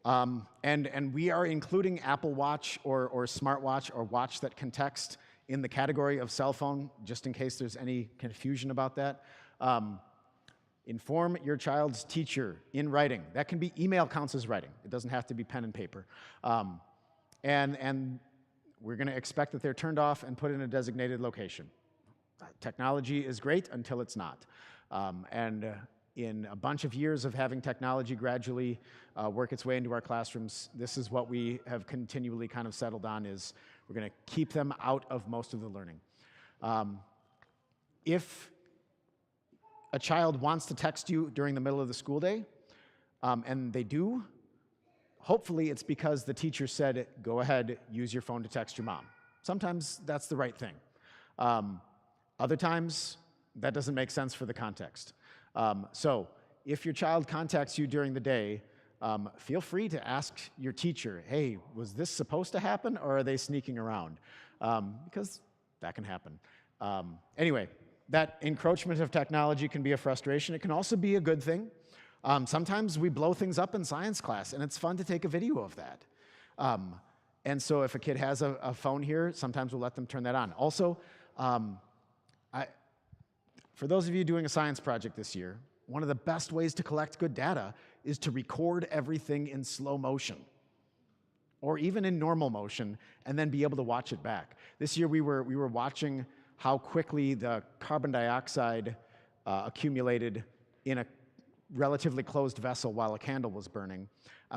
and we are including Apple Watch or smartwatch or watch that can text in the category of cell phone, just in case there's any confusion about that. Inform your child's teacher in writing. That can be email counts as writing. It doesn't have to be pen and paper. And we're going to expect that they're turned off and put in a designated location. Technology is great until it's not. In a bunch of years of having technology gradually work its way into our classrooms, this is what we have continually kind of settled on, is we're going to keep them out of most of the learning. If a child wants to text you during the middle of the school day, and they do, hopefully it's because the teacher said, go ahead, use your phone to text your mom. Sometimes that's the right thing. Other times, that doesn't make sense for the context. So if your child contacts you during the day, feel free to ask your teacher, hey, was this supposed to happen, or are they sneaking around? Because that can happen. Anyway, that encroachment of technology can be a frustration. It can also be a good thing. Sometimes we blow things up in science class, and it's fun to take a video of that. And so if a kid has a phone here, sometimes we'll let them turn that on. Also, for those of you doing a science project this year, one of the best ways to collect good data is to record everything in slow motion, or even in normal motion, and then be able to watch it back. This year we were watching how quickly the carbon dioxide accumulated in a relatively closed vessel while a candle was burning,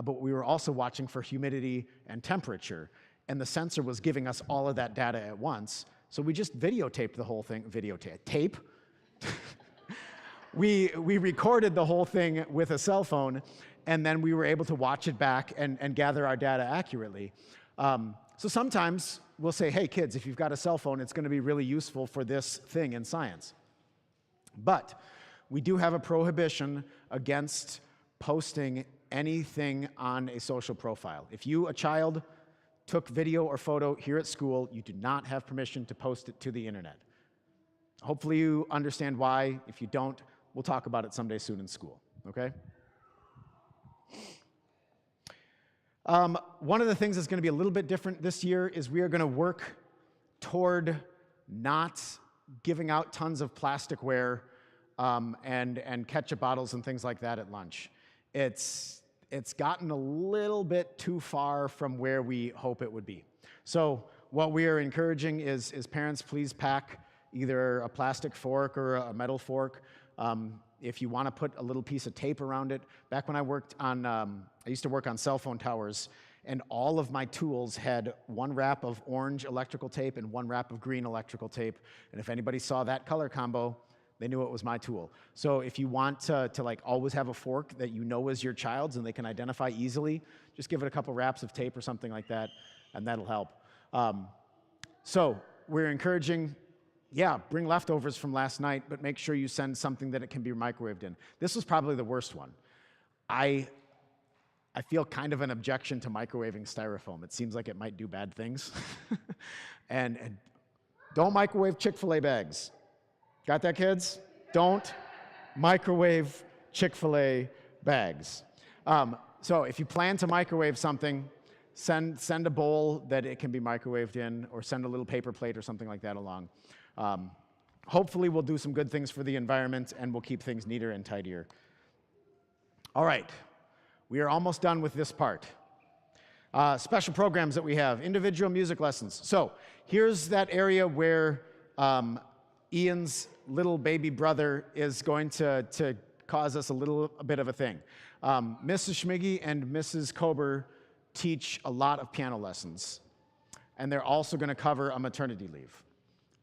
but we were also watching for humidity and temperature, and the sensor was giving us all of that data at once, so we just videotaped the whole thing. Tape? We recorded the whole thing with a cell phone, and then we were able to watch it back and gather our data accurately. So sometimes we'll say, hey kids, if you've got a cell phone, it's going to be really useful for this thing in science. But we do have a prohibition against posting anything on a social profile. If you, a child, took video or photo here at school, you do not have permission to post it to the internet. Hopefully you understand why. If you don't, we'll talk about it someday soon in school, okay? One of the things that's going to be a little bit different this year is we are going to work toward not giving out tons of plasticware and ketchup bottles and things like that at lunch. It's gotten a little bit too far from where we hope it would be. So what we are encouraging is parents, please pack either a plastic fork or a metal fork. If you want to put a little piece of tape around it. Back when I worked on, I used to work on cell phone towers, and all of my tools had one wrap of orange electrical tape and one wrap of green electrical tape. And if anybody saw that color combo, they knew it was my tool. So if you want to like always have a fork that you know is your child's and they can identify easily, just give it a couple wraps of tape or something like that, and that'll help. So we're encouraging, yeah, bring leftovers from last night, but make sure you send something that it can be microwaved in. This was probably the worst one. I feel kind of an objection to microwaving styrofoam. It seems like it might do bad things. and don't microwave Chick-fil-A bags. Got that, kids? Don't microwave Chick-fil-A bags. So if you plan to microwave something, send a bowl that it can be microwaved in, or send a little paper plate or something like that along. Hopefully we'll do some good things for the environment, and we'll keep things neater and tidier. All right, we are almost done with this part. Special programs that we have, individual music lessons. So here's that area where Ian's little baby brother is going to cause us a bit of a thing. Mrs. Schmiggy and Mrs. Kober teach a lot of piano lessons, and they're also going to cover a maternity leave.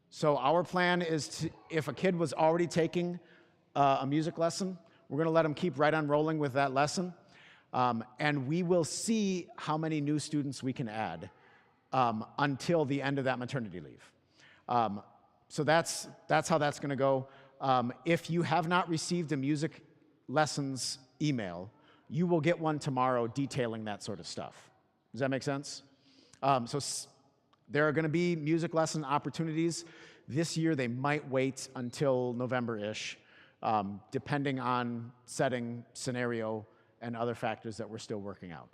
So our plan is to, if a kid was already taking a music lesson, we're going to let them keep right on rolling with that lesson, and we will see how many new students we can add until the end of that maternity leave. So that's how that's going to go. If you have not received a music lessons email, you will get one tomorrow detailing that sort of stuff. Does that make sense? There are going to be music lesson opportunities. This year, they might wait until November-ish, depending on setting, scenario, and other factors that we're still working out.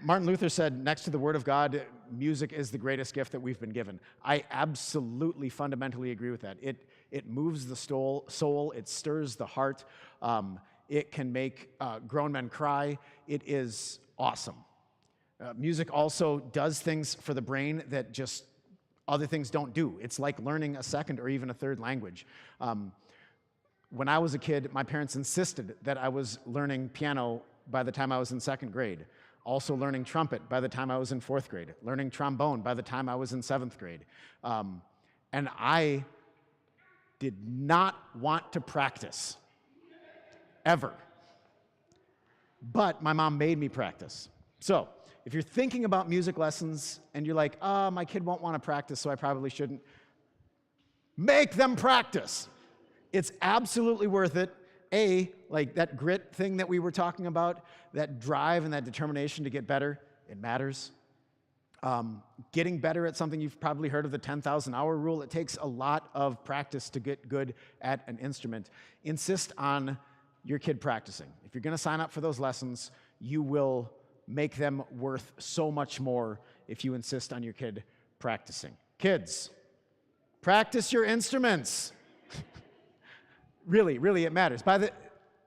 Martin Luther said, next to the Word of God, music is the greatest gift that we've been given. I absolutely, fundamentally agree with that. It moves the soul, it stirs the heart, it can make grown men cry. It is awesome. Music also does things for the brain that just other things don't do. It's like learning a second or even a third language. When I was a kid, my parents insisted that I was learning piano by the time I was in second grade. Also learning trumpet by the time I was in fourth grade. Learning trombone by the time I was in seventh grade. And I did not want to practice, ever. But my mom made me practice. So if you're thinking about music lessons and you're like, my kid won't want to practice, so I probably shouldn't, make them practice. It's absolutely worth it. Like that grit thing that we were talking about, that drive and that determination to get better, it matters. Getting better at something, you've probably heard of the 10,000 hour rule. It takes a lot of practice to get good at an instrument. Insist on your kid practicing. If you're going to sign up for those lessons, you will make them worth so much more if you insist on your kid practicing. Kids, practice your instruments. Really, it matters.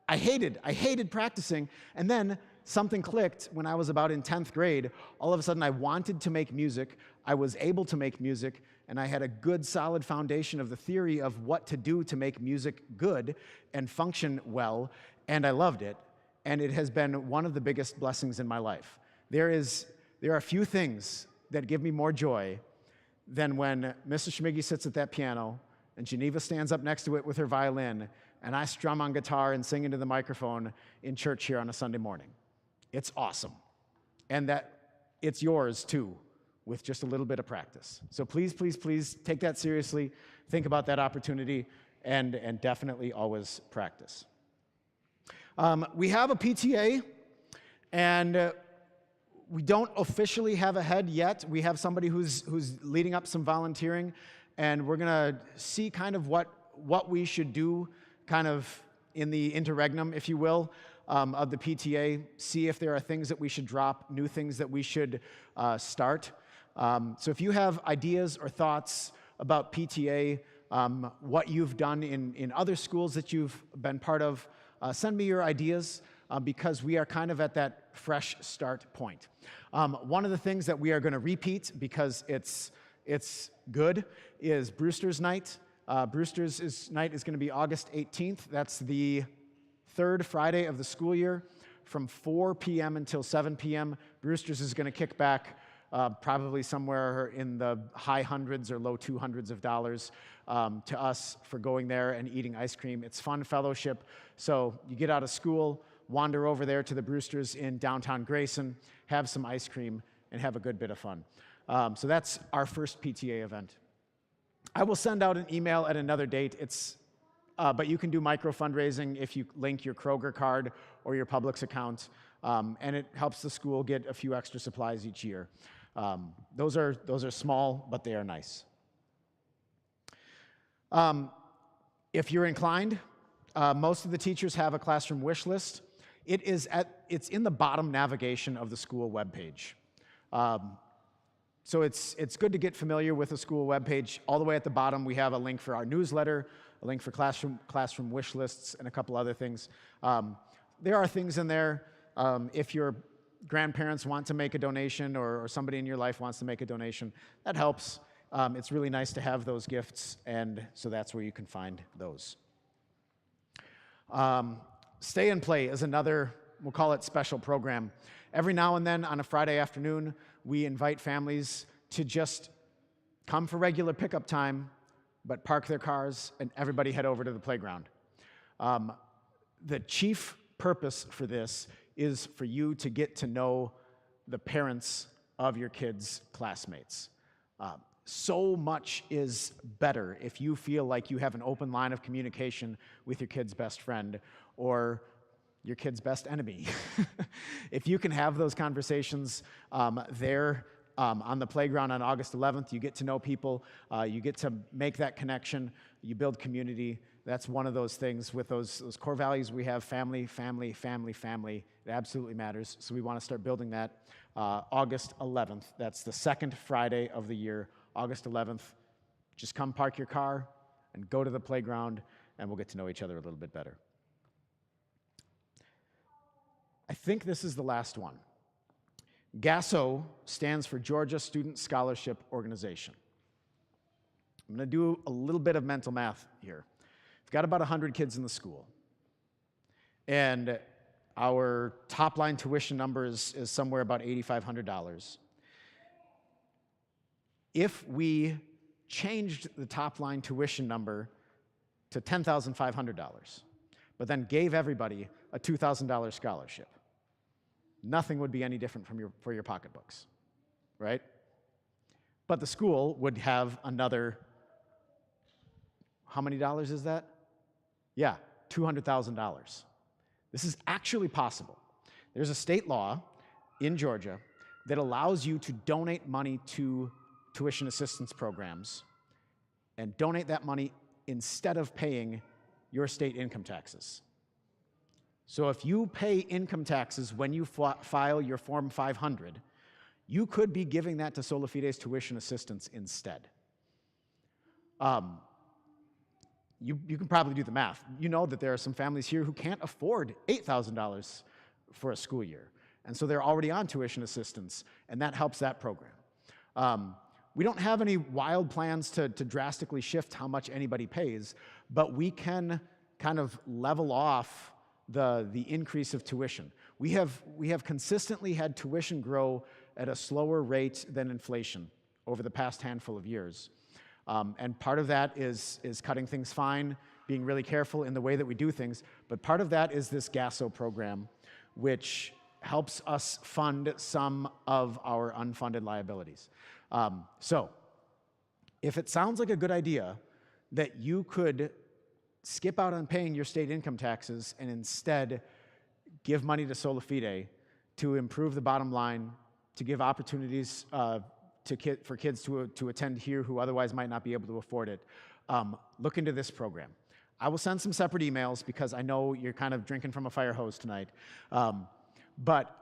I hated practicing, and then something clicked when I was about in 10th grade. All of a sudden, I wanted to make music. I was able to make music, and I had a good, solid foundation of the theory of what to do to make music good and function well, and I loved it, and it has been one of the biggest blessings in my life. There are a few things that give me more joy than when Mrs. Schmiggy sits at that piano and Geneva stands up next to it with her violin, and I strum on guitar and sing into the microphone in church here on a Sunday morning. It's awesome. And that it's yours too, with just a little bit of practice. So please, please, please take that seriously. Think about that opportunity, and definitely always practice. We have a PTA, and we don't officially have a head yet. We have somebody who's leading up some volunteering, and we're going to see kind of what we should do kind of in the interregnum, if you will, of the PTA, see if there are things that we should drop, new things that we should start. So if you have ideas or thoughts about PTA, what you've done in other schools that you've been part of, send me your ideas because we are kind of at that fresh start point. One of the things that we are going to repeat because it's good is Brewster's Night. Brewster's Night is going to be August 18th. That's the third Friday of the school year from 4 p.m. until 7 p.m. Brewster's is going to kick back probably somewhere in the high hundreds or low 200s of dollars to us for going there and eating ice cream. It's fun fellowship. So you get out of school, wander over there to the Brewster's in downtown Grayson, have some ice cream, and have a good bit of fun. So that's our first PTA event. I will send out an email at another date. But you can do micro fundraising if you link your Kroger card or your Publix account, and it helps the school get a few extra supplies each year. Those are small, but they are nice. If you're inclined, most of the teachers have a classroom wish list. It's in the bottom navigation of the school webpage. So it's good to get familiar with the school webpage. All the way at the bottom, we have a link for our newsletter, a link for classroom wish lists, and a couple other things. There are things in there. If your grandparents want to make a donation or somebody in your life wants to make a donation, that helps. It's really nice to have those gifts, and so that's where you can find those. Stay and Play is another, we'll call it special program. Every now and then on a Friday afternoon, we invite families to just come for regular pickup time, but park their cars and everybody head over to the playground. The chief purpose for this is for you to get to know the parents of your kids' classmates. So much is better if you feel like you have an open line of communication with your kid's best friend or your kid's best enemy. If you can have those conversations there on the playground on August 11th, you get to know people, you get to make that connection, you build community. That's one of those things with those core values we have, family, family, family, family. It absolutely matters. So we want to start building that August 11th. That's the second Friday of the year, August 11th. Just come park your car and go to the playground, and we'll get to know each other a little bit better. I think this is the last one. GASO stands for Georgia Student Scholarship Organization. I'm going to do a little bit of mental math here. We've got about 100 kids in the school, and our top-line tuition number is somewhere about $8,500. If we changed the top-line tuition number to $10,500, but then gave everybody a $2,000 scholarship, nothing would be any different for your pocketbooks, right? But the school would have another, how many dollars is that? Yeah, $200,000. This is actually possible. There's a state law in Georgia that allows you to donate money to tuition assistance programs and donate that money instead of paying your state income taxes. So if you pay income taxes when you file your Form 500, you could be giving that to Sola Fide's tuition assistance instead. You can probably do the math. You know that there are some families here who can't afford $8,000 for a school year, and so they're already on tuition assistance, and that helps that program. We don't have any wild plans to drastically shift how much anybody pays, but we can kind of level off the increase of tuition. We have consistently had tuition grow at a slower rate than inflation over the past handful of years. And part of that is cutting things fine, being really careful in the way that we do things, but part of that is this GASO program, which helps us fund some of our unfunded liabilities. So, if it sounds like a good idea that you could skip out on paying your state income taxes and instead give money to Sola Fide to improve the bottom line, to give opportunities for kids to attend here who otherwise might not be able to afford it, look into this program. I will send some separate emails because I know you're kind of drinking from a fire hose tonight. But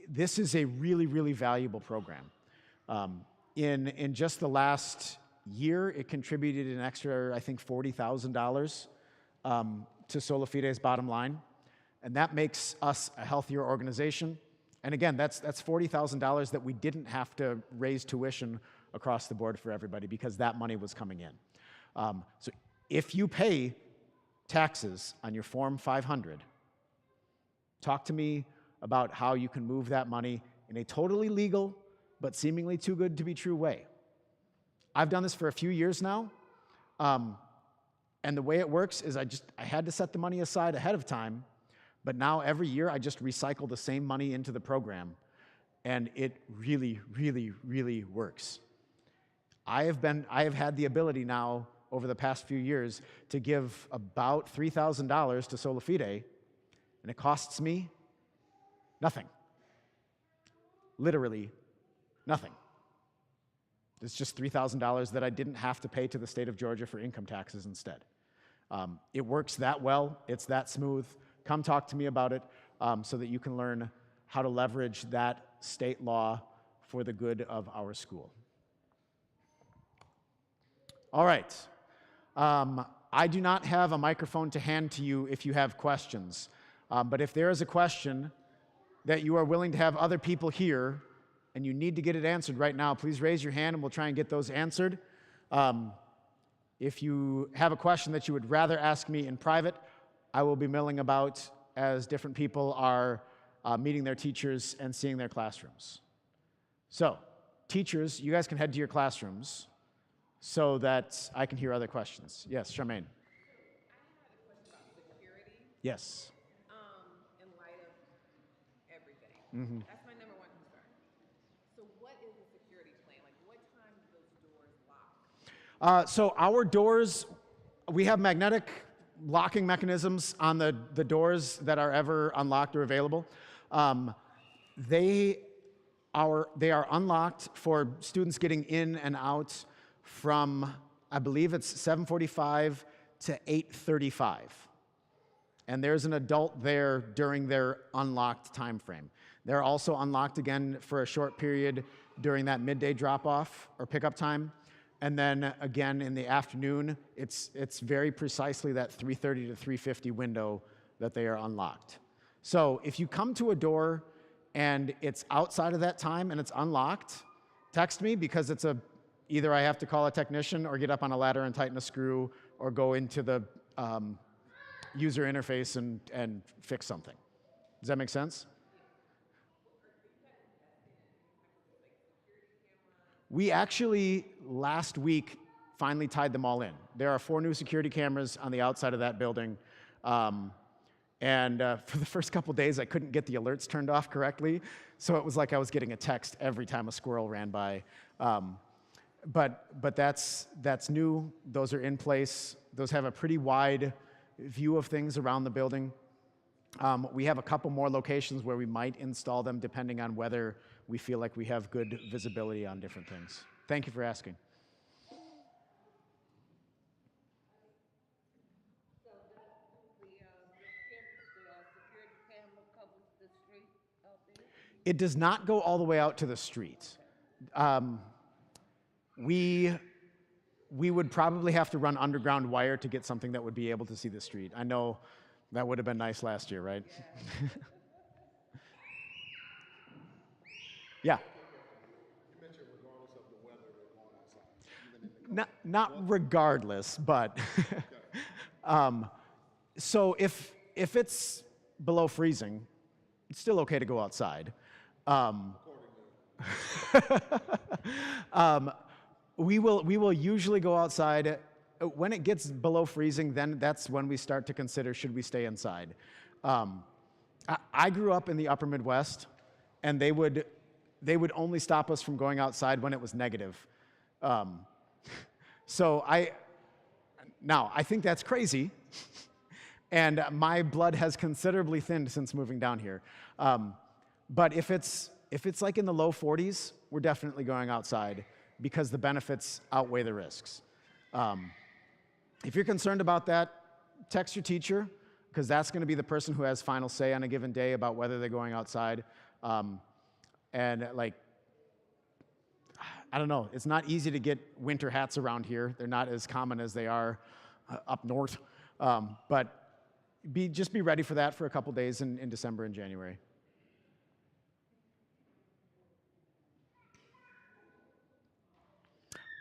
this is a really, really valuable program. In just the last year, it contributed an extra, I think, $40,000 to Sola Fide's bottom line. And that makes us a healthier organization. And again, that's $40,000 that we didn't have to raise tuition across the board for everybody because that money was coming in. So if you pay taxes on your Form 500, talk to me about how you can move that money in a totally legal but seemingly too good to be true way. I've done this for a few years now, and the way it works is I had to set the money aside ahead of time, but now every year I just recycle the same money into the program, and it really, really, really works. I have had the ability now over the past few years to give about $3,000 to Sola Fide, and it costs me nothing. Literally nothing. It's just $3,000 that I didn't have to pay to the state of Georgia for income taxes instead. It works that well. It's that smooth. Come talk to me about it so that you can learn how to leverage that state law for the good of our school. All right. I do not have a microphone to hand to you if you have questions. But if there is a question that you are willing to have other people hear and you need to get it answered right now, please raise your hand and we'll try and get those answered. If you have a question that you would rather ask me in private, I will be milling about as different people are meeting their teachers and seeing their classrooms. So, teachers, you guys can head to your classrooms so that I can hear other questions. Yes, Charmaine. I had a question about security. Yes. In light of everything. Mm-hmm. That's my number one concern. So what is the security plan? Like, what time do those doors lock? So our doors, we have magnetic locking mechanisms on the doors that are ever unlocked or available. They are unlocked for students getting in and out from, I believe it's 7:45 to 8:35. And there's an adult there during their unlocked time frame. They're also unlocked again for a short period during that midday drop-off or pickup time. And then again in the afternoon, it's very precisely that 3:30 to 3:50 window that they are unlocked. So if you come to a door and it's outside of that time and it's unlocked, text me because either I have to call a technician or get up on a ladder and tighten a screw or go into the user interface and fix something. Does that make sense? We actually, last week, finally tied them all in. There are 4 new security cameras on the outside of that building. And for the first couple days, I couldn't get the alerts turned off correctly. So it was like I was getting a text every time a squirrel ran by. But that's new. Those are in place. Those have a pretty wide view of things around the building. We have a couple more locations where we might install them depending on whether we feel like we have good visibility on different things. Thank you for asking. So the security camera covers the street out there? It does not go all the way out to the street. We would probably have to run underground wire to get something that would be able to see the street. I know that would have been nice last year, right? Yeah. You mentioned regardless of the weather, they're going outside. Even in the Not regardless, but so if it's below freezing, it's still okay to go outside. We will usually go outside. When it gets below freezing, then that's when we start to consider should we stay inside. I grew up in the upper Midwest, and they would only stop us from going outside when it was negative. So I think that's crazy, and my blood has considerably thinned since moving down here. But if it's like in the low 40s, we're definitely going outside because the benefits outweigh the risks. If you're concerned about that, text your teacher, because that's going to be the person who has final say on a given day about whether they're going outside. And like, I don't know, it's not easy to get winter hats around here. They're not as common as they are up north. But just be ready for that for a couple days in December and January.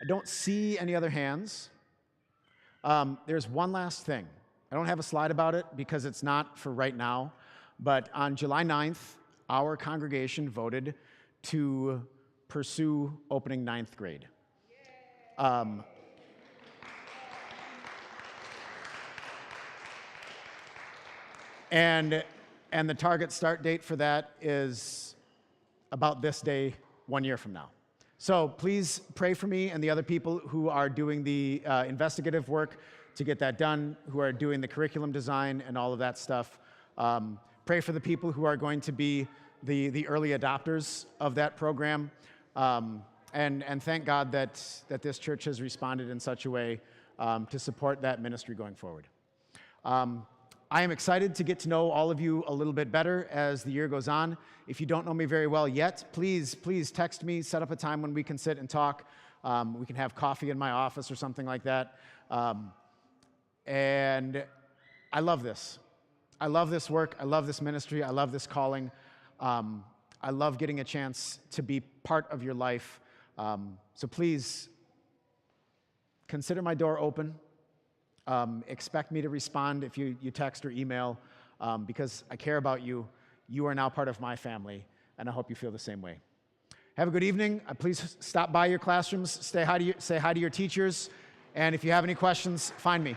I don't see any other hands. There's one last thing. I don't have a slide about it because it's not for right now, but on July 9th, our congregation voted to pursue opening 9th grade. And the target start date for that is about this day 1 year from now. So please pray for me and the other people who are doing the investigative work to get that done, who are doing the curriculum design and all of that stuff. Pray for the people who are going to be the early adopters of that program. And thank God that this church has responded in such a way to support that ministry going forward. I am excited to get to know all of you a little bit better as the year goes on. If you don't know me very well yet, please text me, set up a time when we can sit and talk. We can have coffee in my office or something like that. And I love this. I love this work. I love this ministry. I love this calling. I love getting a chance to be part of your life. So please consider my door open. Expect me to respond if you text or email, because I care about you. You are now part of my family, and I hope you feel the same way. Have a good evening. Please stop by your classrooms, say hi to your teachers, and if you have any questions, find me.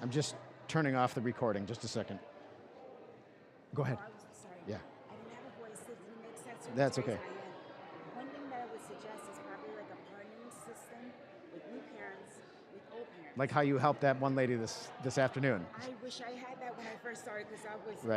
I'm just turning off the recording. Just a second. Go ahead. Oh, I'm sorry. Yeah. I don't have a voice that makes sense. to me That's to raise okay. my hand. One thing that I would suggest is probably like a partnering system with new parents, with old parents. Like how you helped that one lady this afternoon. I wish I had that when I first started because I was Right.